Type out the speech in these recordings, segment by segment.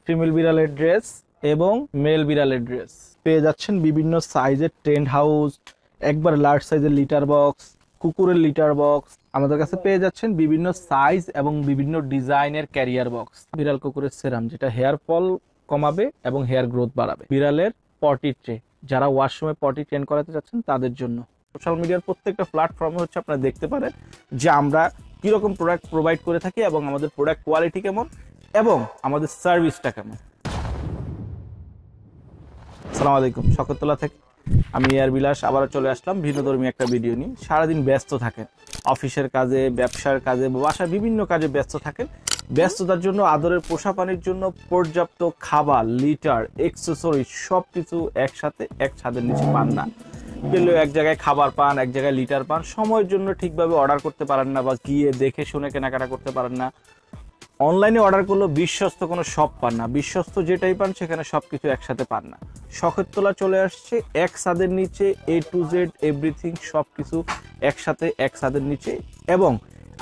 Female বিড়ালের dress এবং mail বিড়ালের ড্রেস পেয়ে যাচ্ছেন বিভিন্ন সাইজের টেন্ট হাউস, একবার লার্জ সাইজের লিটার বক্স, কুকুরের লিটার বক্স। আমাদের কাছে পেয়ে যাচ্ছেন বিভিন্ন সাইজ এবং বিভিন্ন ডিজাইনের ক্যারিয়ার বক্স। বিড়াল কুকুরের সেরাম যেটা হেয়ার ফল কমাবে এবং হেয়ার গ্রোথ বাড়াবে। বিড়ালের পটি ট্রে, যারা ওয়াশরুমে পটি ট্রেন করাতে চাচ্ছেন তাদের জন্য। সোশ্যাল মিডিয়ার প্রত্যেকটা প্ল্যাটফর্মে হচ্ছে আপনারা দেখতে পারেন যে আমরা কিরকম প্রোডাক্ট প্রোভাইড করে থাকি এবং আমাদের প্রোডাক্ট কোয়ালিটি কেমন এবং আমাদের সার্ভিসটা কেমন। আসসালামু আলাইকুম, শকরতলা থেকে আমি এয়ার বিলাস আবারও চলে আসলাম ভিন্নধর্মী একটা ভিডিও নিয়ে। সারাদিন ব্যস্ত থাকেন, অফিসের কাজে, ব্যবসার কাজে, বাসার বিভিন্ন কাজে ব্যস্ত থাকেন। ব্যস্ততার জন্য আদরের পোষা পানির জন্য পর্যাপ্ত খাবার, লিটার, এক্সেসরি সব কিছু একসাথে এক ছাদের নিচে পান না। পেলেও এক জায়গায় খাবার পান, এক জায়গায় লিটার পান। সময়ের জন্য ঠিকভাবে অর্ডার করতে পারেন না বা গিয়ে দেখে শুনে কেনাকাটা করতে পারেন না। অনলাইনে অর্ডার করলেও বিশ্বস্ত কোনো শপ পান না, বিশ্বস্ত যেটাই পান সেখানে সবকিছু একসাথে পান না। শখেরতলা চলে আসছে এক ছাদের নিচে, A to Z এভরিথিং সবকিছু একসাথে এক ছাদের নিচে। এবং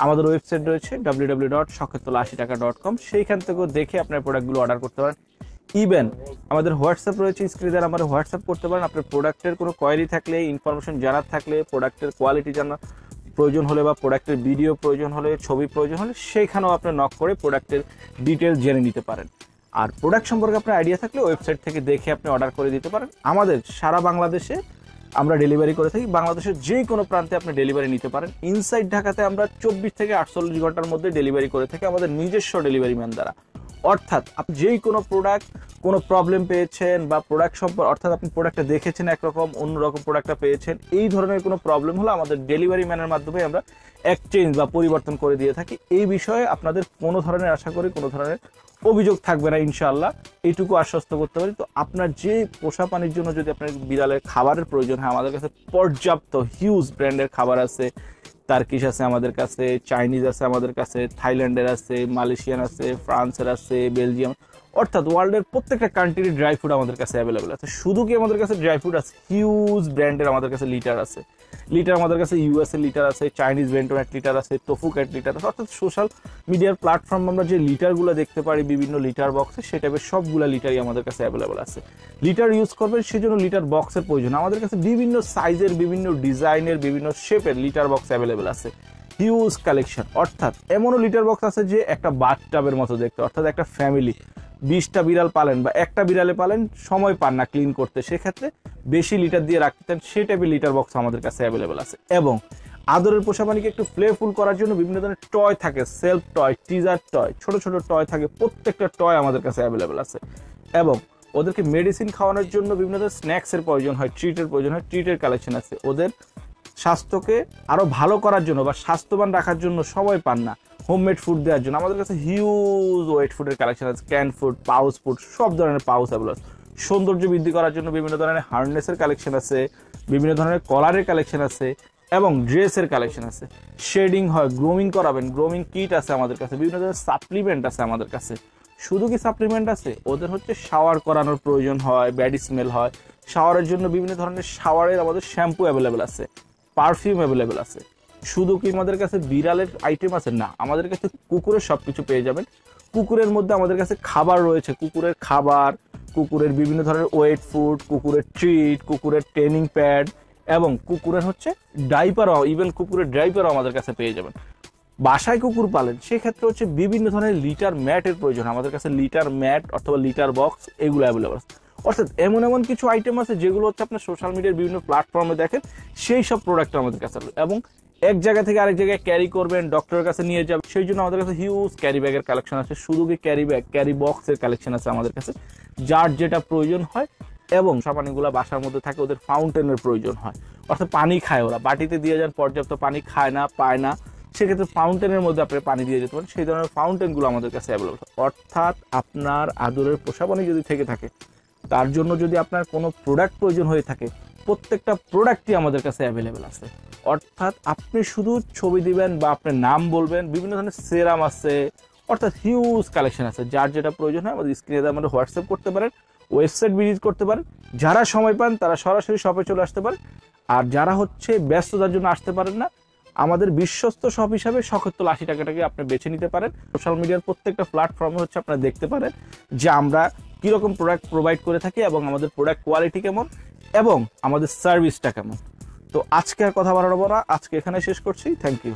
আমাদের ওয়েবসাইট রয়েছে www.shokhertola80taka.com, সেইখান থেকেও দেখে আপনার প্রোডাক্টগুলো অর্ডার করতে পারেন। ইভেন আমাদের হোয়াটসঅ্যাপ রয়েছে, স্ক্রিনে আমাদের হোয়াটসঅ্যাপ করতে পারেন। আপনার প্রোডাক্টের কোনো কোয়ারি থাকলে, ইনফরমেশন জানার থাকলে, প্রোডাক্টের কোয়ালিটি জানার প্রয়োজন হলে বা প্রোডাক্টের ভিডিও প্রয়োজন হলে, ছবি প্রয়োজন হলে সেইখানেও আপনি নক করে প্রোডাক্টের ডিটেলস জেনে নিতে পারেন। আর প্রোডাক্ট সম্পর্কে আপনার আইডিয়া থাকলে ওয়েবসাইট থেকে দেখে আপনি অর্ডার করে দিতে পারেন। আমাদের সারা বাংলাদেশে আমরা ডেলিভারি করে থাকি, বাংলাদেশের যে কোনো প্রান্তে আপনি ডেলিভারি নিতে পারেন। ইনসাইড ঢাকাতে আমরা 24 থেকে 48 ঘন্টার মধ্যে ডেলিভারি করে থাকি আমাদের নিজস্ব ডেলিভারি ম্যান দ্বারা। অর্থাৎ আপনি যেই কোনো প্রোডাক্ট কোনো প্রবলেম পেয়েছেন বা প্রোডাক্ট সম্পর্কে, অর্থাৎ আপনি প্রোডাক্টটা দেখেছেন একরকম, অন্যরকম প্রোডাক্টটা পেয়েছেন, এই ধরনের কোনো প্রবলেম হলে আমাদের ডেলিভারি ম্যানের মাধ্যমে আমরা এক্সচেঞ্জ বা পরিবর্তন করে দিয়ে থাকি। এই বিষয়ে আপনাদের কোনো ধরনের, আশা করি কোনো ধরনের অভিযোগ থাকবে না ইনশাআল্লাহ, এইটুকু আশ্বস্ত করতে পারি। তো আপনার যে পোষা পানির জন্য যদি আপনার বিড়ালের খাবারের প্রয়োজন হয়, আমাদের কাছে পর্যাপ্ত হিউজ ব্র্যান্ডের খাবার আছে। টার্কিশ আছে আমাদের কাছে, চাইনিজ আছে আমাদের কাছে, থাইল্যান্ডের আছে, মালয়েশিয়ান আছে, ফ্রান্সের আছে, বেলজিয়াম, অর্থাৎ ওয়ার্ল্ডের প্রত্যেকটা কান্ট্রির ড্রাই ফুড আমাদের কাছে অ্যাভেলেবেল আছে। শুধু কি আমাদের কাছে ড্রাই ফুড আছে, হিউজ ব্র্যান্ডের আমাদের কাছে লিটার আছে। লিটার আমাদের কাছে ইউএসএ লিটার আছে, চাইনিজ বেন্টোনেট লিটার আছে, টোফু ক্যাট লিটার আছে। অর্থাৎ সোশ্যাল মিডিয়ার প্ল্যাটফর্ম আমরা যে লিটারগুলো দেখতে পারি বিভিন্ন লিটার বক্সে, সে টাইপের সবগুলো লিটারই আমাদের কাছে অ্যাভেলেবেল আছে। লিটার ইউজ করবেন সেজন্য লিটার বক্সের প্রয়োজন। আমাদের কাছে বিভিন্ন সাইজের, বিভিন্ন ডিজাইনের, বিভিন্ন শেপের লিটার বক্স অ্যাভেলেবেল আছে, হিউজ কালেকশন। অর্থাৎ এমনও লিটার বক্স আছে যে একটা বাথটাবের মতো দেখতে। অর্থাৎ একটা ফ্যামিলি 20টা বিড়াল পালেন বা একটা বিড়ালে পালেন, সময় পান না ক্লিন করতে, সেক্ষেত্রে বেশি লিটার দিয়ে রাখতেন, সেই টাইপের লিটার বক্স আমাদের কাছে অ্যাভেলেবেল আছে। এবং আদরের পোষা পানিকে একটু প্লেফুল করার জন্য বিভিন্ন ধরনের টয় থাকে, সেলফ টয়, টিজার টয়, ছোট ছোট টয় থাকে, প্রত্যেকটা টয় আমাদের কাছে অ্যাভেলেবেল আছে। এবং ওদেরকে মেডিসিন খাওয়ানোর জন্য বিভিন্ন ধরনের স্ন্যাক্সের প্রয়োজন হয়, ট্রিটের প্রয়োজন হয়, ট্রিটের কালেকশন আছে। ওদের স্বাস্থ্যকে আরো ভালো করার জন্য বা স্বাস্থ্যবান রাখার জন্য সময় পান না, হোমমেড ফুড দেওয়ার জন্য আমাদের কাছে হিউজ ওয়েট ফুডের কালেকশন আছে, ক্যান ফুড, পাউচ ফুড, সব ধরনের পাউচ অ্যাভেলেবল আছে। সৌন্দর্য বৃদ্ধি করার জন্য বিভিন্ন ধরনের হার্নেসের কালেকশন আছে, বিভিন্ন ধরনের কলারের কালেকশন আছে এবং ড্রেসের কালেকশন আছে। শেডিং হয়, গ্রোমিং করাবেন, গ্রোমিং কিট আছে আমাদের কাছে, বিভিন্ন ধরনের সাপ্লিমেন্ট আছে আমাদের কাছে। শুধু কি সাপ্লিমেন্ট আছে, ওদের হচ্ছে শাওয়ার করানোর প্রয়োজন হয়, ব্যাড স্মেল হয়, শাওয়ারের জন্য বিভিন্ন ধরনের শাওয়ারের আমাদের শ্যাম্পু অ্যাভেলেবেল আছে, পারফিউম অ্যাভেলেবেল আছে। শুধু কি আমাদের কাছে বিড়ালের আইটেম আছে না, আমাদের কাছে কুকুরের সবকিছু পেয়ে যাবেন। কুকুরের মধ্যে আমাদের কাছে খাবার রয়েছে, কুকুরের খাবার, কুকুরের বিভিন্ন ধরনের ওয়েট ফুড, কুকুরের ট্রিট, কুকুরের ট্রেনিং প্যাড এবং কুকুরের হচ্ছে ডাইপারও, ইভেন কুকুরের ডাইপারও আমাদের কাছে পেয়ে যাবেন। বাসায় কুকুর পালেন সেক্ষেত্রে হচ্ছে বিভিন্ন ধরনের লিটার ম্যাটের প্রয়োজন, আমাদের কাছে লিটার ম্যাট অথবা লিটার বক্স এগুলো অ্যাভেলেবল আছে। অর্থাৎ এমন এমন কিছু আইটেম আছে যেগুলো হচ্ছে আপনার সোশ্যাল মিডিয়ার বিভিন্ন প্ল্যাটফর্মে দেখেন, সেই সব প্রোডাক্ট আমাদের কাছে এবং এক জায়গা থেকে আরেক জায়গায় ক্যারি করবেন, ডক্টরের কাছে নিয়ে যাবেন, সেই জন্য আমাদের কাছে হিউজ ক্যারি ব্যাগের কালেকশন আছে। শুধু কি ক্যারি ব্যাগ, ক্যারি বক্সের কালেকশন আছে আমাদের কাছে, যার যেটা প্রয়োজন হয়। এবং পানিগুলো বাসার মধ্যে থাকে, ওদের ফাউন্টেনের প্রয়োজন হয়, অর্থাৎ পানি খায় ওরা, বাটিতে দিয়ে যান, পর্যাপ্ত পানি খায় না, পায় না, সেক্ষেত্রে ফাউন্টেনের মধ্যে আপনি পানি দিয়ে যেতে পারেন, সেই ধরনের ফাউন্টেনগুলো আমাদের কাছে অ্যাভেলেবল। অর্থাৎ আপনার আদরের পোষা পানি যদি থেকে থাকে, তার জন্য যদি আপনার কোনো প্রোডাক্ট প্রয়োজন হয়ে থাকে, প্রত্যেকটা প্রোডাক্টই আমাদের কাছে অ্যাভেলেবেল আছে। অর্থাৎ আপনি শুধু ছবি দিবেন বা আপনার নাম বলবেন, বিভিন্ন ধরনের সেরাম আছে, অর্থাৎ হিউজ কালেকশন আছে। যার যেটা প্রয়োজন হয় আমাদের স্ক্রিনে আমাদের হোয়াটসঅ্যাপ করতে পারেন, ওয়েবসাইট ভিজিট করতে পারেন। যারা সময় পান তারা সরাসরি শপে চলে আসতে পারেন। আর যারা হচ্ছে ব্যস্ততার জন্য আসতে পারেন না, আমাদের বিশ্বস্ত শপ হিসাবে শখেরতলা 80 টাকাটাকে আপনি বেছে নিতে পারেন। সোশ্যাল মিডিয়ার প্রত্যেকটা প্ল্যাটফর্মে হচ্ছে আপনারা দেখতে পারেন যে আমরা কীরকম প্রোডাক্ট প্রোভাইড করে থাকি এবং আমাদের প্রোডাক্ট কোয়ালিটি কেমন এবং আমাদের সার্ভিসটা কেমন। তো আজকে আর কথা বাড়াবো না, আজকে এখানে শেষ করছি। Thank you.